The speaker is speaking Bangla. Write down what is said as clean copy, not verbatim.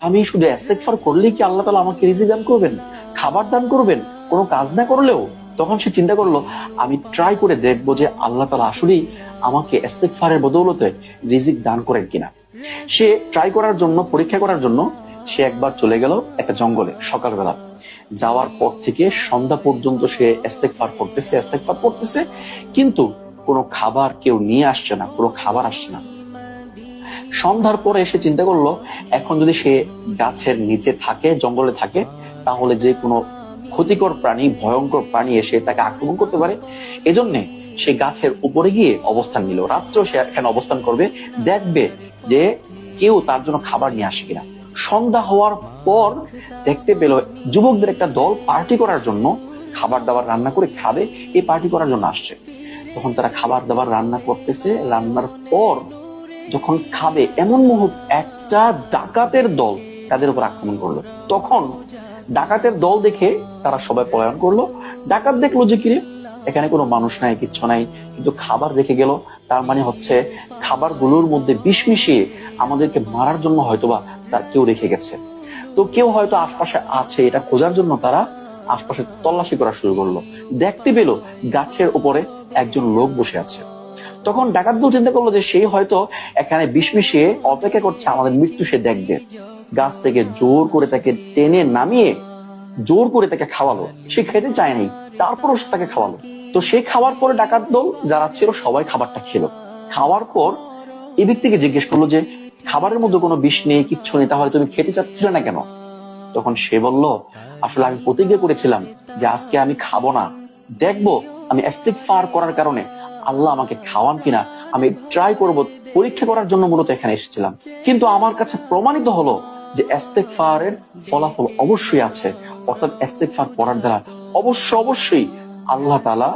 আমি শুধু ইস্তেগফার করলেই কি আল্লাহ তাআলা আমাকে রিজিক দান করবেন, খাবার দান করবেন, কোনো কাজ না করলেও? তখন সে চিন্তা করলো, আমি ট্রাই করে দেখবো যে আল্লাহ তাআলা আসলেই আমাকে ইস্তেগফারের বদৌলতে রিজিক দান করেন কিনা। সে ট্রাই করার জন্য, পরীক্ষা করার জন্য সে একবার চলে গেল একটা জঙ্গলে সকালবেলা। যাওয়ার পর থেকে সন্ধ্যা পর্যন্ত সে ইস্তেগফার করতেছে, কিন্তু কোনো খাবার কেউ নিয়ে আসছে না, কোনো খাবার আসছে না। সন্ধ্যার পরে সে চিন্তা করলো, এখন যদি সে গাছের নিচে থাকে, জঙ্গলে থাকে, তাহলে যে কোনো ক্ষতিকর প্রাণী, ভয়ঙ্কর প্রাণী এসে তাকে আক্রমণ করতে পারে। এজন্য সে গাছের উপরে গিয়ে অবস্থান নিল। রাত্রে সে এখানে অবস্থান করবে, দেখবে যে কেউ তার জন্য খাবার নিয়ে আসে কিনা। সন্ধ্যা হওয়ার পর দেখতে পেল যুবকদের একটা দল পার্টি করার জন্য, খাবার দাবার রান্না করে খাবে, এই পার্টি করার জন্য আসছে। তখন তারা খাবার দাবার রান্না করতেছে। রান্নার পর যখন খাবে, এমন মুহূর্তে একটা ডাকাতের দল তাদের উপর আক্রমণ করলো। তখন ডাকাতের দল দেখে তারা সবাই পলায়ন করলো। ডাকাত দেখলো যে কিরে, এখানে কোনো মানুষ নাই, কিচ্ছু নাই, কিন্তু খাবার রেখে গেল। তার মানে হচ্ছে খাবারগুলোর মধ্যে বিষ মিশিয়ে আমাদেরকে মারার জন্য হয়তোবা তার কেউ রেখে গেছে। তো কেউ হয়তো আশপাশে আছে, এটা খোঁজার জন্য তারা আশপাশে তল্লাশি করা শুরু করলো। দেখতে পেল গাছের উপরে একজন লোক বসে আছে। তখন ডাকাত দল চিন্তা করলো যে সেই হয়তো এখানে বিষ মিশিয়ে অপেক্ষা করছে আমাদের মৃত্যু সে দেখবে। গাছ থেকে জোর করে তাকে টেনে নামিয়ে জোর করে তাকে খাওয়ালো। সে খেতে চায় নাই, তারপরও তাকে খাওয়ালো। তো সে খাওয়ার পরে ডাকাত দল যারা ছিল সবাই খাবারটা খেলো। খাওয়ার পর এই ব্যক্তিকে জিজ্ঞেস করলো যে খাবারের মধ্যে কোনো বিষ নেই, কিচ্ছু নেই, তাহলে তুমি খেতে চাচ্ছিলে না কেন? তখন সে বলল, আসলে আমি প্রতিজ্ঞা করেছিলাম যে আজকে আমি খাবো না, দেখবো আমি ইস্তেগফার করার কারণে আল্লাহ আমাকে খাওয়ান কিনা, আমি ট্রাই করব, পরীক্ষা করার জন্য মূলত এখানে এসেছিলাম। কিন্তু আমার কাছে প্রমাণিত হলো যে ইস্তেগফারের ফলাফল অবশ্যই আছে, অর্থাৎ ইস্তেগফার করার দ্বারা অবশ্যই আল্লাহ তাআলা